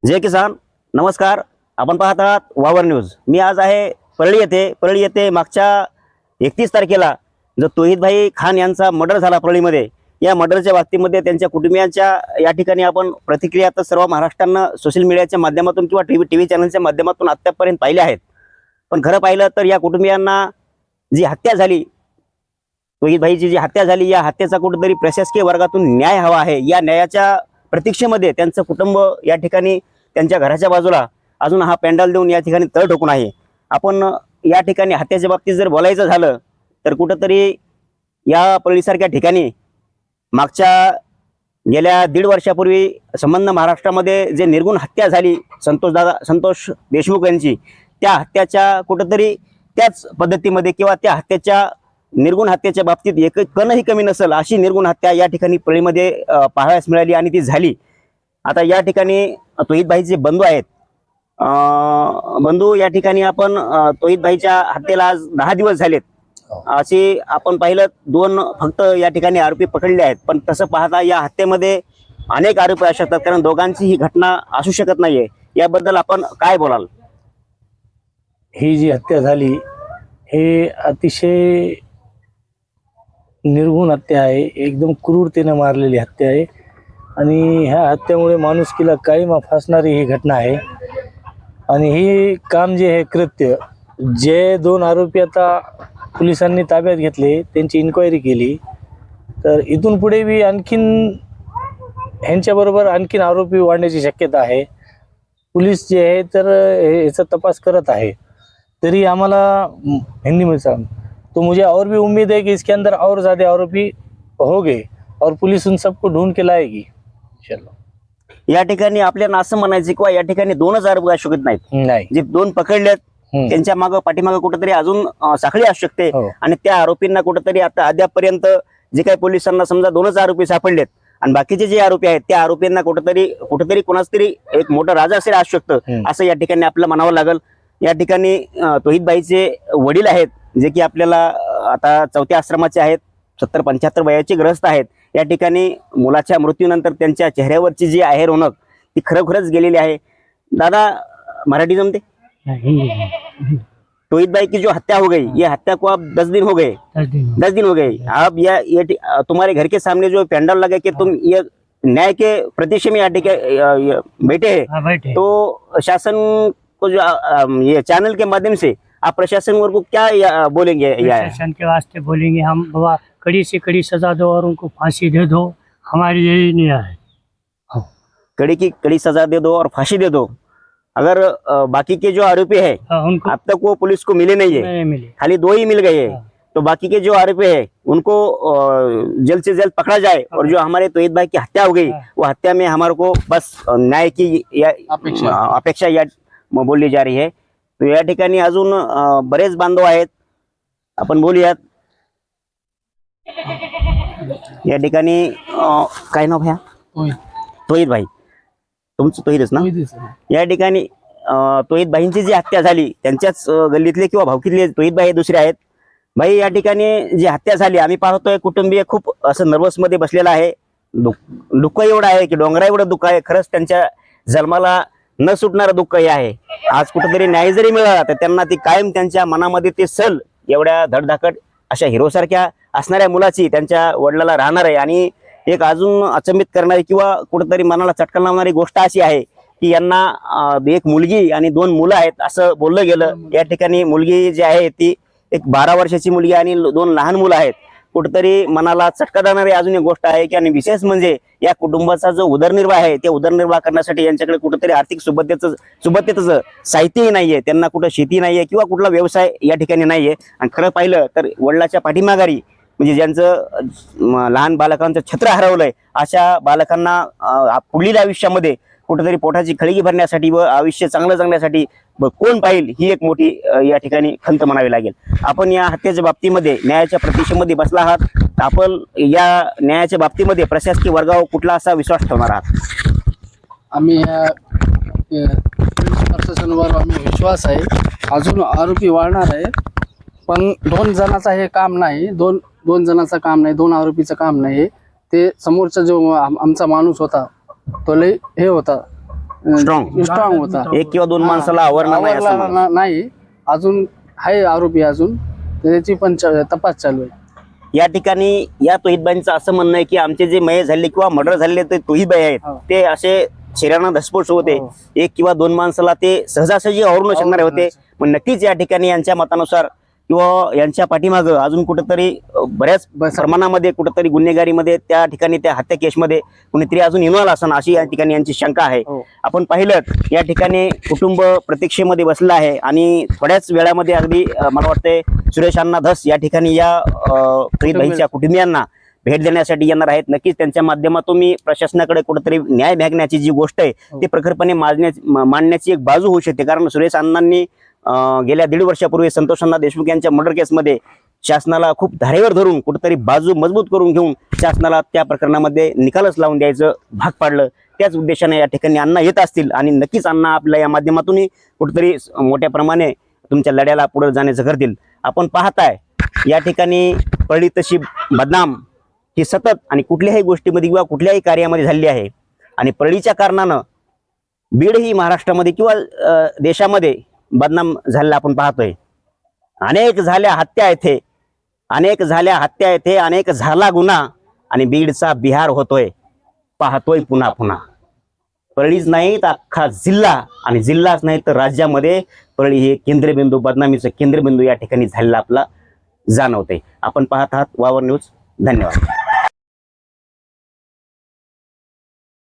जय किसान. नमस्कार. आपण पाहत आहात वावर न्यूज. मी आज आहे परळी येथे मागच्या 31 तारखेला जो तौहीदभाई खान यांचा मर्डर झाला परळीमध्ये, या मर्डरच्या बाबतीमध्ये त्यांच्या कुटुंबियांच्या या ठिकाणी आपण प्रतिक्रिया तर सर्व महाराष्ट्रानं सोशल मीडियाच्या माध्यमातून किंवा टीव्ही चॅनलच्या माध्यमातून आत्तापर्यंत पाहिल्या आहेत. पण खरं पाहिलं तर या कुटुंबियांना जी हत्या झाली, तौहीदभाईची जी हत्या झाली, या हत्येचा कुठेतरी प्रशासकीय वर्गातून न्याय हवा आहे. या न्यायाच्या प्रतीक्षेमध्ये त्यांचं कुटुंब या ठिकाणी त्यांच्या घराच्या बाजूला अजून हा पॅन्डल देऊन या ठिकाणी तळ ठोकून आहे. आपण या ठिकाणी हत्येच्या बाबतीत जर बोलायचं झालं तर कुठंतरी या परळीसारख्या ठिकाणी मागच्या गेल्या 1.5 वर्षापूर्वी संबंध महाराष्ट्रामध्ये जे निर्गुण हत्या झाली संतोष देशमुख यांची, त्या हत्याच्या कुठंतरी त्याच पद्धतीमध्ये किंवा त्या हत्याच्या निर्गुण हत्येच्या बाबतीत एक कणही कमी नसेल अशी निर्गुण हत्या या ठिकाणी परळीमध्ये पाहावयास मिळाली आणि ती झाली. आता या ठिकाणी तौहीदभाईचे बंधू आहेत. बंधू या ठिकाणी आपण तौहीदभाईच्या हत्येला आज 10 दिवस झालेत. असे आपण पाहिलं 2 फक्त या ठिकाणी आरोपी पकडले आहेत. पण तसं पाहता या हत्येमध्ये अनेक आरोपी असू शकतात, कारण दोघांची ही घटना असू शकत नाहीये. याबद्दल आपण काय बोलाल? ही जी हत्या झाली हे अतिशय निर्गुण हत्या आहे, एकदम क्रूरतेने मारलेली हत्या आहे आणि ह्या हत्येमुळे माणुसकीला काळीमा फासणारी ही घटना आहे. आणि ही काम जे आहे कृत्य, जे 2 आरोपी आता पोलिसांनी ताब्यात घेतले, त्यांची इन्क्वायरी केली, तर इथून पुढे बी आणखीन ह्यांच्याबरोबर आणखीन आरोपी वाढण्याची शक्यता आहे. पोलीस जे आहे तर ह्याचा तपास करत आहे. तरी आम्हाला हिंदी में सांग तो मुझे और भी उम्मीद है कि इसके अंदर और ज़्यादा आरोपी होंगे और पुलिस उन सबको ढूंढ के लाएगी इंशाल्लाह. या ठिकाणी आपल्याला असं म्हणायचं किंवा या ठिकाणी 2 आरोपी असू शकत नाहीत. नाही, जे 2 पकडलेत त्यांच्या मागे पाठीमागे कुठेतरी अजून साखळी असू शकते. हो. आणि त्या आरोपींना कुठेतरी आता अद्यापपर्यंत जे काही पोलिसांना समजा 2 आरोपी सापडलेत आणि बाकीचे जे आरोपी आहेत त्या आरोपींना कुठेतरी कोणाच तरी एक मोठं राजा असेल असू शकतं, असं या ठिकाणी आपल्याला म्हणावं लागेल. या ठिकाणी तौहीदभाईचे वडील आहेत जे की आपल्याला आता 4थ्या आश्रमाचे आहेत, 70-75 वयाचे ग्रस्त आहेत. या ठिकाणी मुलाच्या मृत्यूनंतर त्यांच्या चेहऱ्यावरची जी आहे रौनक ती खरोखरच गेलेली आहे. दादा, मराठी जमते? तौहीदभाई की जो हत्या हो गई, ये हत्या को अब 10 दिन हो गए. 10 दिन हो गए. अब ये तुम्हारे घर के सामने जो पेंडल लगा कि तुम ये न्याय के प्रतीक्षा में बैठे हैं, तो शासन को जो ये चैनल के माध्यम से आप प्रशासन वर्ग को क्या बोलेंगे? प्रशासन के वास्ते बोलेंगे हम, बाबा कड़ी से कड़ी सजा दो और उनको फांसी दे दो, हमारी यही न्याय है. कड़ी की कड़ी सजा दे दो और फांसी दे दो. अगर बाकी के जो आरोपी है उनको अब तक वो पुलिस को मिले नहीं है, नहीं मिले. खाली 2 ही मिल गए हैं. तो बाकी के जो आरोपी है उनको जल्द से जल्द पकड़ा जाए. और जो हमारे तौहीदभाई की हत्या हो गई, वो हत्या में हमारे को बस न्याय की अपेक्षा या बोलली जा रही है. तो या ठिकाणी अजून बरेच बांधव आहेत, आपण बोलूयात. या ठिकाणी काय नाव भैया? तौहीदभाई. तुमचं तौहीदच ना? या ठिकाणी तौहीदभाईंची जी हत्या झाली त्यांच्याच गल्लीतले किंवा भावकीतले तौहीदभाई हे दुसरे आहेत. भाई, या ठिकाणी जी हत्या झाली आम्ही पाहतोय कुटुंबीय खूप असं नर्वस मध्ये बसलेला आहे. दुःख एवढं आहे की डोंगरा एवढं दुःख आहे. खरंच त्यांच्या जन्माला न सुटणारं दुःख हे आहे. आज कुठेतरी न्याय जरी मिळाला तर त्यांना ती कायम त्यांच्या मनामध्ये ते सल एवढ्या धडधाकट अशा हिरोसारख्या असणाऱ्या मुलाची त्यांच्या वडिलाला राहणार आहे. आणि एक अजून अचंबित करणारी किंवा कुठेतरी मनाला चटका लावणारी गोष्ट अशी आहे की यांना एक मुलगी आणि 2 मुलं आहेत असं बोललं गेलं. या ठिकाणी मुलगी जी आहे ती एक 12 वर्षाची मुलगी आणि 2 लहान मुलं आहेत. कुठेतरी मनाला चटका देणारी अजून एक गोष्ट आहे की, आणि विशेष म्हणजे या कुटुंबाचा जो उदरनिर्वाह आहे ते उदरनिर्वाह करण्यासाठी यांच्याकडे कुठेतरी आर्थिक सुबत्तेचं साहित्यही नाहीये. त्यांना कुठं शेती नाहीये किंवा कुठला व्यवसाय या ठिकाणी नाहीये. आणि खरं पाहिलं तर वडिलाच्या पाठीमाघारी म्हणजे ज्यांचं लहान बालकांचं छत्र हरवलंय अशा बालकांना पुढील आयुष्यामध्ये कुठेतरी पोटाची खळगी भरण्यासाठी व आयुष्य चांगलं जगण्यासाठी कोण पाहिल ही एक मोठी या ठिकाणी खंत म्हणावी लागेल. आपण या हत्येच्या बाबतीमध्ये न्यायाच्या प्रतीक्षेमध्ये बसला आहात. आपण या न्यायाच्या बाबतीमध्ये प्रशासकीय वर्गावर कुठला असा विश्वास ठेवणार आहात? आम्ही प्रशासनावर आम्ही विश्वास आहे. अजून आरोपी वाढणार आहे, पण 2 जणांचा हे काम नाही. दोन जणांचं काम नाही, 2 आरोपीचं काम नाही. ते समोरचा जो आमचा माणूस होता तो लय हे होता, स्ट्रॉंग स्ट्रॉंग होता. एक किंवा दोन माणसाला आवरणार नाही असं आवरला म्हणा. नाही, अजून आहे आरोपी अजून, त्याची पण तपास चालू आहे. या ठिकाणी या तोहिदबाईंचं असं म्हणणं आहे की आमचे जे मये झाले किंवा मर्डर झालेले ते तोहिदबाई आहेत हो. ते असे शरीरांना धसपोस होते. हो. एक किंवा दोन माणसाला ते सहजासहजी आवरून शकणारे होते. पण नक्कीच या ठिकाणी यांच्या मतानुसार किंवा यांच्या पाठीमागं अजून कुठेतरी बऱ्याच प्रमाणामध्ये कुठेतरी गुन्हेगारीमध्ये त्या ठिकाणी त्या हत्या केसमध्ये कुणीतरी अजून इन्व्हॉल्व असणं अशी या ठिकाणी यांची शंका आहे. हो. आपण पाहिलं या ठिकाणी कुटुंब प्रतीक्षेमध्ये बसलं आहे आणि थोड्याच वेळामध्ये अगदी मला वाटतंय सुरेश अण्णा धस या ठिकाणी या तोहिदबाईंच्या कुटुंबियांना भेट देण्यासाठी येणार आहेत. नक्कीच त्यांच्या माध्यमातून मी प्रशासनाकडे कुठेतरी न्याय मागण्याची जी गोष्ट आहे ती प्रखरपणे मांडण्याची एक बाजू होऊ शकते. कारण सुरेश अण्णांनी गेल्या 1.5 वर्षापूर्वी संतोष अण्णा देशमुख यांच्या मर्डर केसमध्ये शासनाला खूप धारेवर धरून कुठेतरी बाजू मजबूत करून घेऊन शासनाला त्या प्रकरणामध्ये निकालच लावून द्यायचं भाग पाडलं. त्याच उद्देशाने या ठिकाणी अण्णा येत असतील आणि नक्कीच अण्णा आपल्या या माध्यमातूनही कुठेतरी मोठ्या प्रमाणे तुमच्या लढ्याला पुढे जाण्याचं करतील. आपण पाहताय या ठिकाणी पडली तशी बदनाम ही सतत आणि कुठल्याही गोष्टीमध्ये किंवा कुठल्याही कार्यामध्ये झालेली आहे. आणि परळीच्या कारणानं बीड ही महाराष्ट्रामध्ये किंवा देशामध्ये बदनाम झालेला आपण पाहतोय. अनेक झाल्या हत्या येथे, अनेक झाल्या हत्या येथे, अनेक झाला गुन्हा आणि बीडचा बिहार होतोय पाहतोय पुन्हा पुन्हा. परळीच नाही तर अख्खा जिल्हा आणि जिल्हाच नाही तर राज्यामध्ये परळी हे केंद्रबिंदू, बदनामीचं केंद्रबिंदू या ठिकाणी झालेला आपला जाणवते. आपण पाहत आहात वावर न्यूज. धन्यवाद.